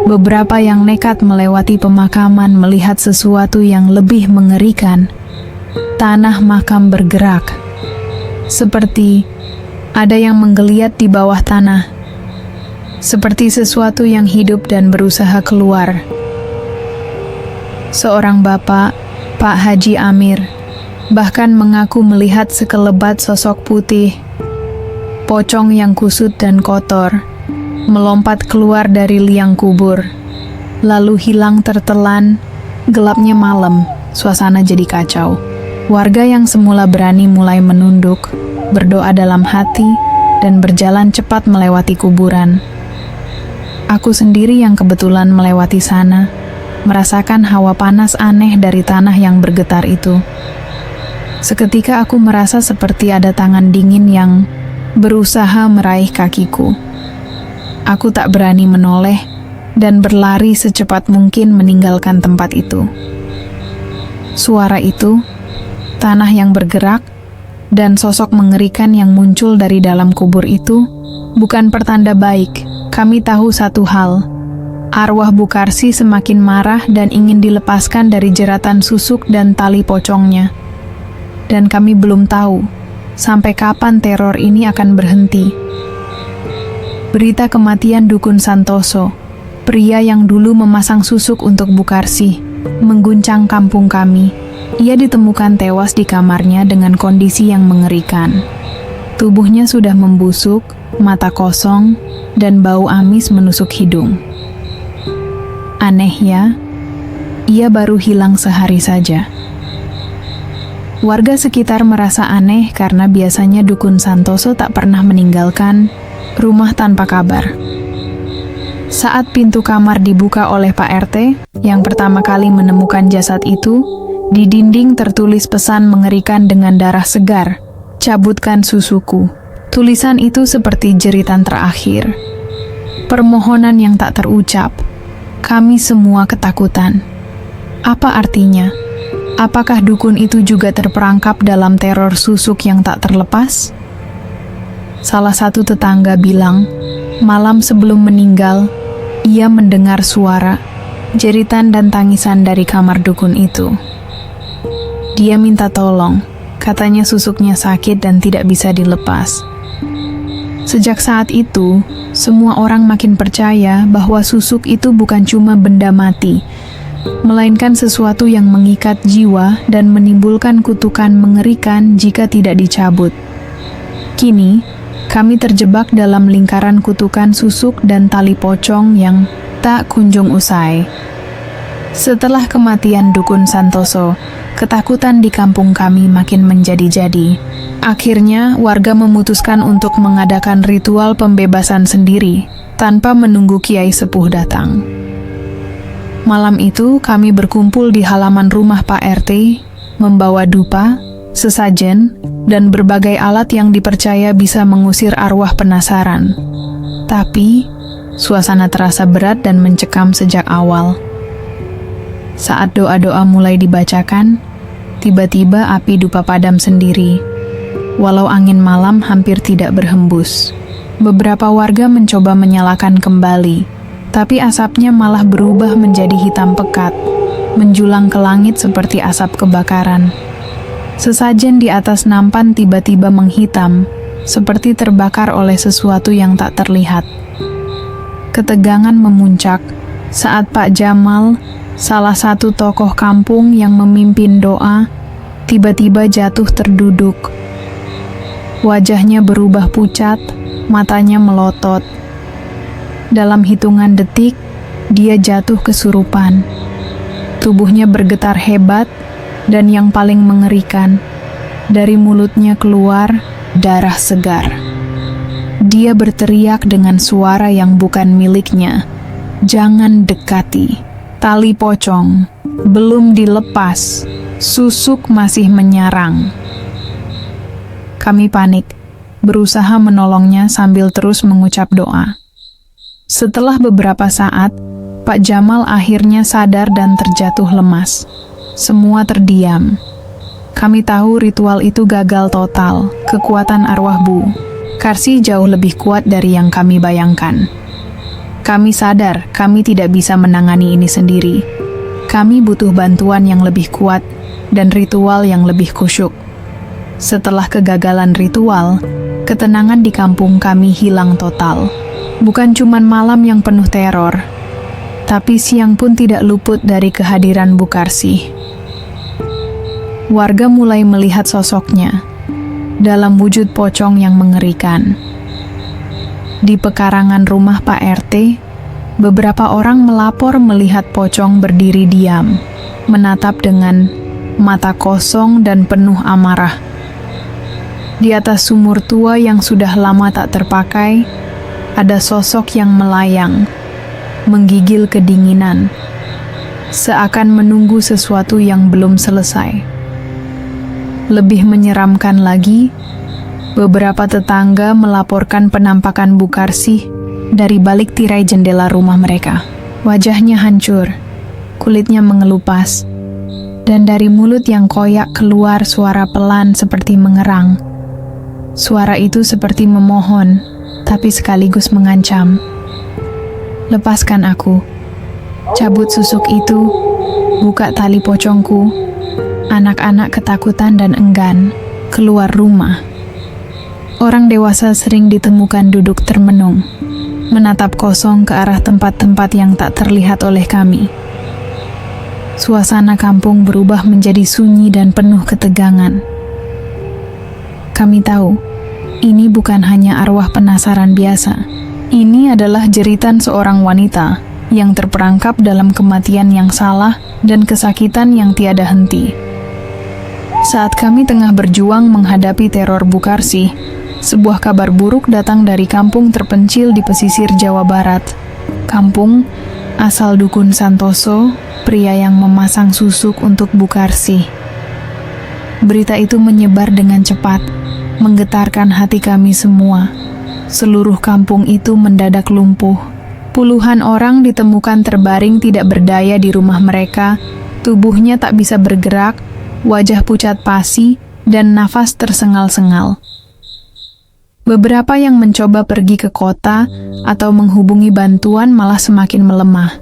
beberapa yang nekat melewati pemakaman melihat sesuatu yang lebih mengerikan. Tanah makam bergerak, seperti ada yang menggeliat di bawah tanah, seperti sesuatu yang hidup dan berusaha keluar. Seorang bapak, Pak Haji Amir, bahkan mengaku melihat sekelebat sosok putih, pocong yang kusut dan kotor, melompat keluar dari liang kubur, lalu hilang tertelan. Gelapnya malam, suasana jadi kacau. Warga yang semula berani mulai menunduk, berdoa dalam hati, dan berjalan cepat melewati kuburan. Aku sendiri yang kebetulan melewati sana, merasakan hawa panas aneh dari tanah yang bergetar itu. Seketika aku merasa seperti ada tangan dingin yang berusaha meraih kakiku. Aku tak berani menoleh dan berlari secepat mungkin meninggalkan tempat itu. Suara itu, tanah yang bergerak, dan sosok mengerikan yang muncul dari dalam kubur itu bukan pertanda baik. Kami tahu satu hal, arwah Bukarsi semakin marah dan ingin dilepaskan dari jeratan susuk dan tali pocongnya. Dan kami belum tahu sampai kapan teror ini akan berhenti. Berita kematian Dukun Santoso, pria yang dulu memasang susuk untuk Bukarsi, mengguncang kampung kami. Ia ditemukan tewas di kamarnya dengan kondisi yang mengerikan. Tubuhnya sudah membusuk, mata kosong, dan bau amis menusuk hidung. Aneh ya, ia baru hilang sehari saja. Warga sekitar merasa aneh karena biasanya Dukun Santoso tak pernah meninggalkan rumah tanpa kabar. Saat pintu kamar dibuka oleh Pak RT, yang pertama kali menemukan jasad itu, di dinding tertulis pesan mengerikan dengan darah segar, "Cabutkan susuku." Tulisan itu seperti jeritan terakhir. Permohonan yang tak terucap. Kami semua ketakutan. Apa artinya? Apakah dukun itu juga terperangkap dalam teror susuk yang tak terlepas? Salah satu tetangga bilang, malam sebelum meninggal, ia mendengar suara, jeritan dan tangisan dari kamar dukun itu. Dia minta tolong, katanya susuknya sakit dan tidak bisa dilepas. Sejak saat itu, semua orang makin percaya bahwa susuk itu bukan cuma benda mati, melainkan sesuatu yang mengikat jiwa dan menimbulkan kutukan mengerikan jika tidak dicabut. Kini, kami terjebak dalam lingkaran kutukan susuk dan tali pocong yang tak kunjung usai. Setelah kematian Dukun Santoso, ketakutan di kampung kami makin menjadi-jadi. Akhirnya, warga memutuskan untuk mengadakan ritual pembebasan sendiri, tanpa menunggu kiai sepuh datang. Malam itu, kami berkumpul di halaman rumah Pak RT, membawa dupa, sesajen, dan berbagai alat yang dipercaya bisa mengusir arwah penasaran. Tapi, suasana terasa berat dan mencekam sejak awal. Saat doa-doa mulai dibacakan, tiba-tiba api dupa padam sendiri. Walau angin malam hampir tidak berhembus. Beberapa warga mencoba menyalakan kembali, tapi asapnya malah berubah menjadi hitam pekat, menjulang ke langit seperti asap kebakaran. Sesajen di atas nampan tiba-tiba menghitam, seperti terbakar oleh sesuatu yang tak terlihat. Ketegangan memuncak saat Pak Jamal, salah satu tokoh kampung yang memimpin doa, tiba-tiba jatuh terduduk. Wajahnya berubah pucat, matanya melotot. Dalam hitungan detik, dia jatuh kesurupan. Tubuhnya bergetar hebat, dan yang paling mengerikan, dari mulutnya keluar darah segar. Dia berteriak dengan suara yang bukan miliknya, "Jangan dekati, tali pocong belum dilepas, susuk masih menyarang." Kami panik, berusaha menolongnya sambil terus mengucap doa. Setelah beberapa saat, Pak Jamal akhirnya sadar dan terjatuh lemas. Semua terdiam. Kami tahu ritual itu gagal total. Kekuatan arwah Bu Karsi jauh lebih kuat dari yang kami bayangkan. Kami sadar kami tidak bisa menangani ini sendiri. Kami butuh bantuan yang lebih kuat dan ritual yang lebih khusyuk. Setelah kegagalan ritual, ketenangan di kampung kami hilang total. Bukan cuma malam yang penuh teror, tapi siang pun tidak luput dari kehadiran Bu Karsi. Warga mulai melihat sosoknya dalam wujud pocong yang mengerikan. Di pekarangan rumah Pak RT, beberapa orang melapor melihat pocong berdiri diam, menatap dengan mata kosong dan penuh amarah. Di atas sumur tua yang sudah lama tak terpakai, ada sosok yang melayang, menggigil kedinginan, seakan menunggu sesuatu yang belum selesai. Lebih menyeramkan lagi, beberapa tetangga melaporkan penampakan Bu Karsi dari balik tirai jendela rumah mereka. Wajahnya hancur, kulitnya mengelupas, dan dari mulut yang koyak keluar suara pelan seperti mengerang. Suara itu seperti memohon, tapi sekaligus mengancam. "Lepaskan aku, cabut susuk itu, buka tali pocongku." Anak-anak ketakutan dan enggan keluar rumah. Orang dewasa sering ditemukan duduk termenung, menatap kosong ke arah tempat-tempat yang tak terlihat oleh kami. Suasana kampung berubah menjadi sunyi dan penuh ketegangan. Kami tahu, ini bukan hanya arwah penasaran biasa. Ini adalah jeritan seorang wanita yang terperangkap dalam kematian yang salah dan kesakitan yang tiada henti. Saat kami tengah berjuang menghadapi teror Bu Karsi, sebuah kabar buruk datang dari kampung terpencil di pesisir Jawa Barat. Kampung asal dukun Santoso, pria yang memasang susuk untuk Bu Karsi. Berita itu menyebar dengan cepat, menggetarkan hati kami semua. Seluruh kampung itu mendadak lumpuh. Puluhan orang ditemukan terbaring tidak berdaya di rumah mereka, tubuhnya tak bisa bergerak, wajah pucat pasi, dan nafas tersengal-sengal. Beberapa yang mencoba pergi ke kota atau menghubungi bantuan malah semakin melemah.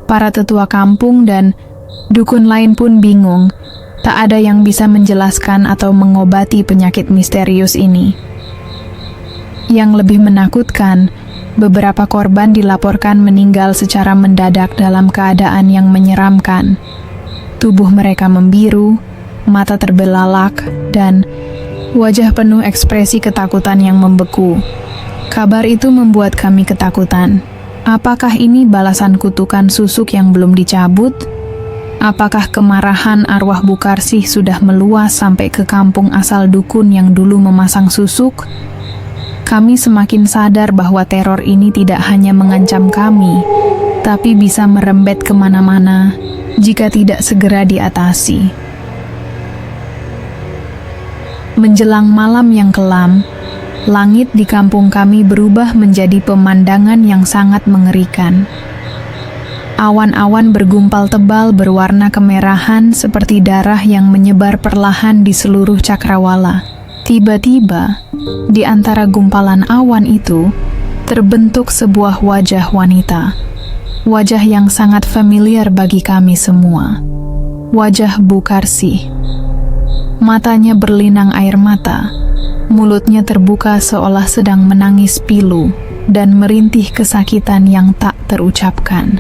Para tetua kampung dan dukun lain pun bingung, tak ada yang bisa menjelaskan atau mengobati penyakit misterius ini. Yang lebih menakutkan, beberapa korban dilaporkan meninggal secara mendadak dalam keadaan yang menyeramkan. Tubuh mereka membiru, mata terbelalak, dan wajah penuh ekspresi ketakutan yang membeku. Kabar itu membuat kami ketakutan. Apakah ini balasan kutukan susuk yang belum dicabut? Apakah kemarahan arwah Bu Karsi sudah meluas sampai ke kampung asal dukun yang dulu memasang susuk? Kami semakin sadar bahwa teror ini tidak hanya mengancam kami, tapi bisa merembet kemana-mana jika tidak segera diatasi. Menjelang malam yang kelam, langit di kampung kami berubah menjadi pemandangan yang sangat mengerikan. Awan-awan bergumpal tebal berwarna kemerahan seperti darah yang menyebar perlahan di seluruh cakrawala. Tiba-tiba, di antara gumpalan awan itu, terbentuk sebuah wajah wanita. Wajah yang sangat familiar bagi kami semua. Wajah Bu Karsi. Matanya berlinang air mata, mulutnya terbuka seolah sedang menangis pilu dan merintih kesakitan yang tak terucapkan.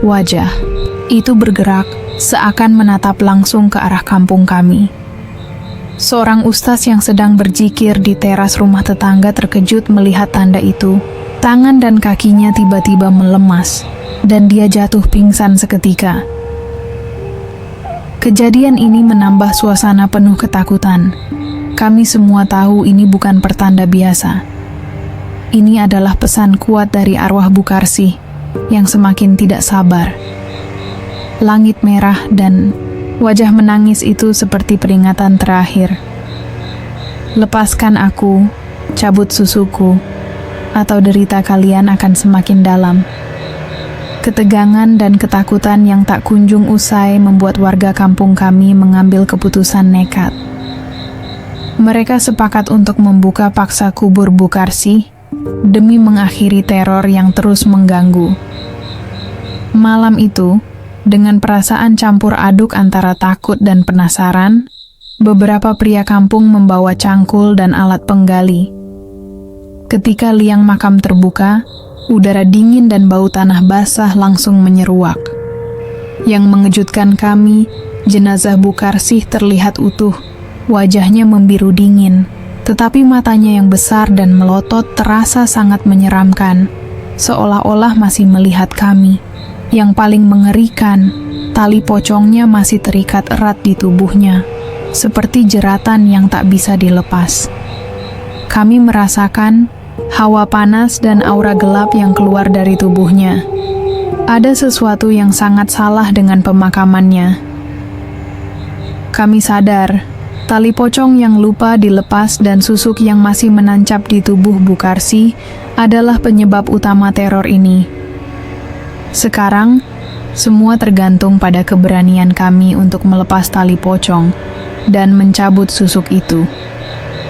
Wajah itu bergerak seakan menatap langsung ke arah kampung kami. Seorang ustaz yang sedang berzikir di teras rumah tetangga terkejut melihat tanda itu. Tangan dan kakinya tiba-tiba melemas, dan dia jatuh pingsan seketika. Kejadian ini menambah suasana penuh ketakutan. Kami semua tahu ini bukan pertanda biasa. Ini adalah pesan kuat dari arwah Bukarsih yang semakin tidak sabar. Langit merah dan wajah menangis itu seperti peringatan terakhir. Lepaskan aku, cabut susuku, atau derita kalian akan semakin dalam. Ketegangan dan ketakutan yang tak kunjung usai membuat warga kampung kami mengambil keputusan nekat. Mereka sepakat untuk membuka paksa kubur Bukarsih demi mengakhiri teror yang terus mengganggu. Malam itu, dengan perasaan campur aduk antara takut dan penasaran, beberapa pria kampung membawa cangkul dan alat penggali. Ketika liang makam terbuka, udara dingin dan bau tanah basah langsung menyeruak. Yang mengejutkan kami, jenazah Bukarsih terlihat utuh, wajahnya membiru dingin, tetapi matanya yang besar dan melotot terasa sangat menyeramkan, seolah-olah masih melihat kami. Yang paling mengerikan, tali pocongnya masih terikat erat di tubuhnya, seperti jeratan yang tak bisa dilepas. Kami merasakan hawa panas dan aura gelap yang keluar dari tubuhnya. Ada sesuatu yang sangat salah dengan pemakamannya. Kami sadar, tali pocong yang lupa dilepas dan susuk yang masih menancap di tubuh Bukarsih adalah penyebab utama teror ini. Sekarang, semua tergantung pada keberanian kami untuk melepas tali pocong dan mencabut susuk itu,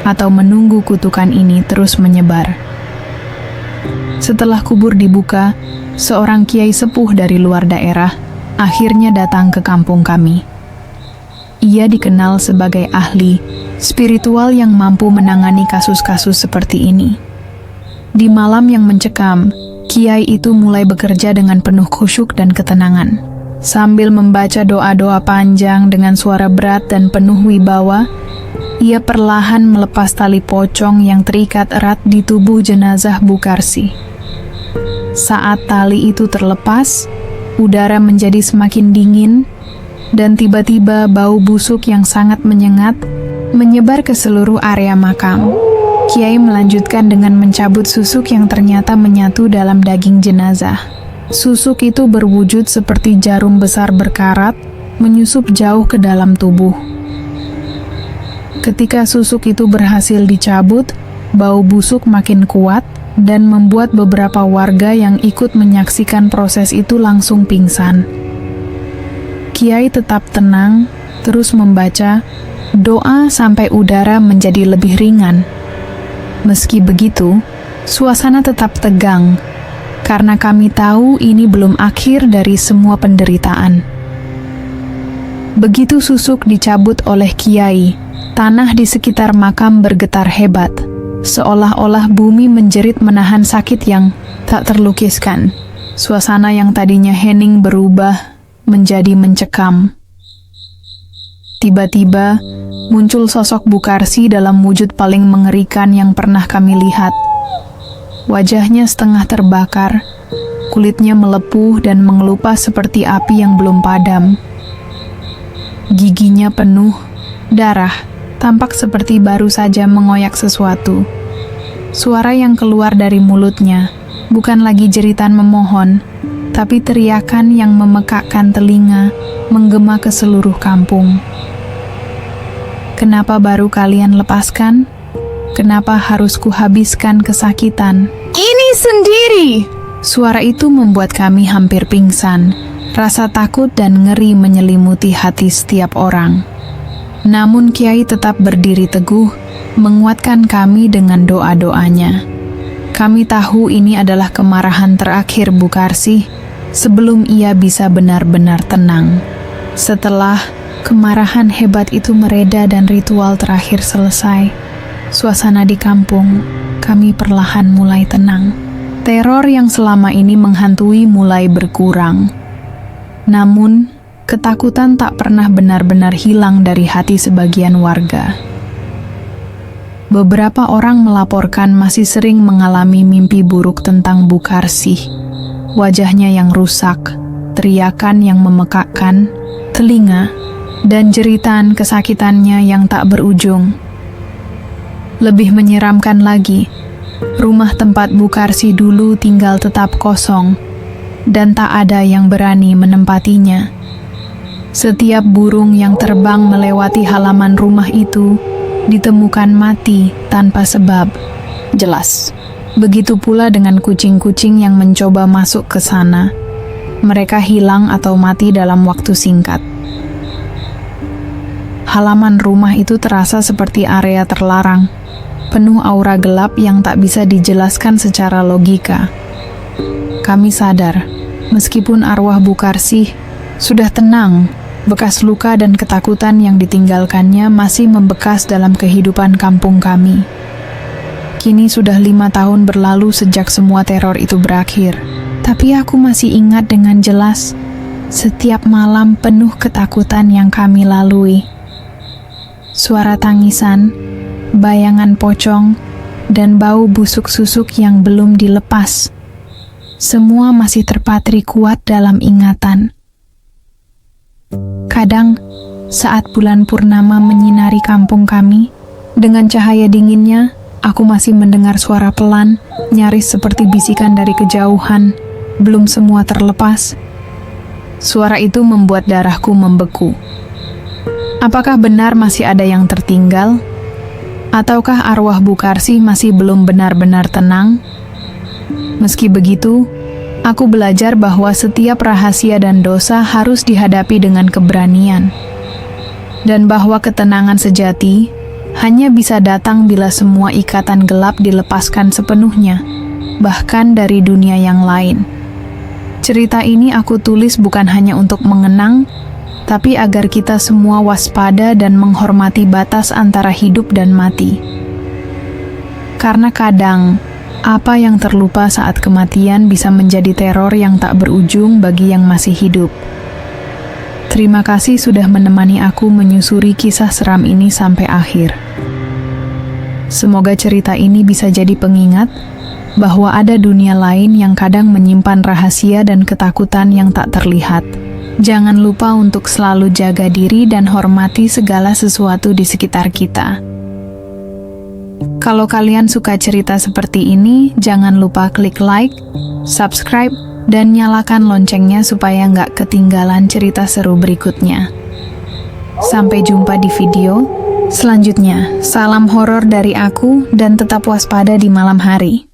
atau menunggu kutukan ini terus menyebar. Setelah kubur dibuka, seorang kiai sepuh dari luar daerah akhirnya datang ke kampung kami. Ia dikenal sebagai ahli spiritual yang mampu menangani kasus-kasus seperti ini. Di malam yang mencekam, kiai itu mulai bekerja dengan penuh khusyuk dan ketenangan. Sambil membaca doa-doa panjang dengan suara berat dan penuh wibawa, ia perlahan melepas tali pocong yang terikat erat di tubuh jenazah Bukarsih. Saat tali itu terlepas, udara menjadi semakin dingin, dan tiba-tiba bau busuk yang sangat menyengat menyebar ke seluruh area makam. Kiai melanjutkan dengan mencabut susuk yang ternyata menyatu dalam daging jenazah. Susuk itu berwujud seperti jarum besar berkarat, menyusup jauh ke dalam tubuh. Ketika susuk itu berhasil dicabut, bau busuk makin kuat dan membuat beberapa warga yang ikut menyaksikan proses itu langsung pingsan. Kiai tetap tenang, terus membaca doa sampai udara menjadi lebih ringan. Meski begitu, suasana tetap tegang, karena kami tahu ini belum akhir dari semua penderitaan. Begitu susuk dicabut oleh kiai, tanah di sekitar makam bergetar hebat, seolah-olah bumi menjerit menahan sakit yang tak terlukiskan. Suasana yang tadinya hening berubah menjadi mencekam. Tiba-tiba, muncul sosok Bukarsih dalam wujud paling mengerikan yang pernah kami lihat. Wajahnya setengah terbakar, kulitnya melepuh dan mengelupas seperti api yang belum padam. Giginya penuh darah, tampak seperti baru saja mengoyak sesuatu. Suara yang keluar dari mulutnya bukan lagi jeritan memohon, tapi teriakan yang memekakkan telinga, menggema ke seluruh kampung. Kenapa baru kalian lepaskan? Kenapa harus kuhabiskan kesakitan? Ini sendiri! Suara itu membuat kami hampir pingsan. Rasa takut dan ngeri menyelimuti hati setiap orang. Namun Kiai tetap berdiri teguh, menguatkan kami dengan doa-doanya. Kami tahu ini adalah kemarahan terakhir Bukarsih sebelum ia bisa benar-benar tenang. Setelah Kemarahan hebat itu mereda dan ritual terakhir selesai. Suasana di kampung kami perlahan mulai tenang. Teror yang selama ini menghantui mulai berkurang. Namun, ketakutan tak pernah benar-benar hilang dari hati sebagian warga. Beberapa orang melaporkan masih sering mengalami mimpi buruk tentang Bu Karsih. Wajahnya yang rusak, teriakan yang memekakkan telinga, dan jeritan kesakitannya yang tak berujung. Lebih menyeramkan lagi, rumah tempat Bu Karsih dulu tinggal tetap kosong, dan tak ada yang berani menempatinya. Setiap burung yang terbang melewati halaman rumah itu ditemukan mati tanpa sebab jelas. Begitu pula dengan kucing-kucing yang mencoba masuk ke sana. Mereka hilang atau mati dalam waktu singkat. Halaman rumah itu terasa seperti area terlarang, penuh aura gelap yang tak bisa dijelaskan secara logika. Kami sadar, meskipun arwah Bu Karsih sudah tenang, bekas luka dan ketakutan yang ditinggalkannya masih membekas dalam kehidupan kampung kami. Kini sudah 5 tahun berlalu sejak semua teror itu berakhir. Tapi aku masih ingat dengan jelas setiap malam penuh ketakutan yang kami lalui. Suara tangisan, bayangan pocong, dan bau busuk susuk yang belum dilepas. Semua masih terpatri kuat dalam ingatan. Kadang, saat bulan purnama menyinari kampung kami, dengan cahaya dinginnya, aku masih mendengar suara pelan, nyaris seperti bisikan dari kejauhan. Belum semua terlepas. Suara itu membuat darahku membeku. Apakah benar masih ada yang tertinggal? Ataukah arwah Bu Karsih masih belum benar-benar tenang? Meski begitu, aku belajar bahwa setiap rahasia dan dosa harus dihadapi dengan keberanian. Dan bahwa ketenangan sejati hanya bisa datang bila semua ikatan gelap dilepaskan sepenuhnya, bahkan dari dunia yang lain. Cerita ini aku tulis bukan hanya untuk mengenang, tapi agar kita semua waspada dan menghormati batas antara hidup dan mati. Karena kadang, apa yang terlupa saat kematian bisa menjadi teror yang tak berujung bagi yang masih hidup. Terima kasih sudah menemani aku menyusuri kisah seram ini sampai akhir. Semoga cerita ini bisa jadi pengingat bahwa ada dunia lain yang kadang menyimpan rahasia dan ketakutan yang tak terlihat. Jangan lupa untuk selalu jaga diri dan hormati segala sesuatu di sekitar kita. Kalau kalian suka cerita seperti ini, jangan lupa klik like, subscribe, dan nyalakan loncengnya supaya nggak ketinggalan cerita seru berikutnya. Sampai jumpa di video selanjutnya. Salam horor dari aku dan tetap waspada di malam hari.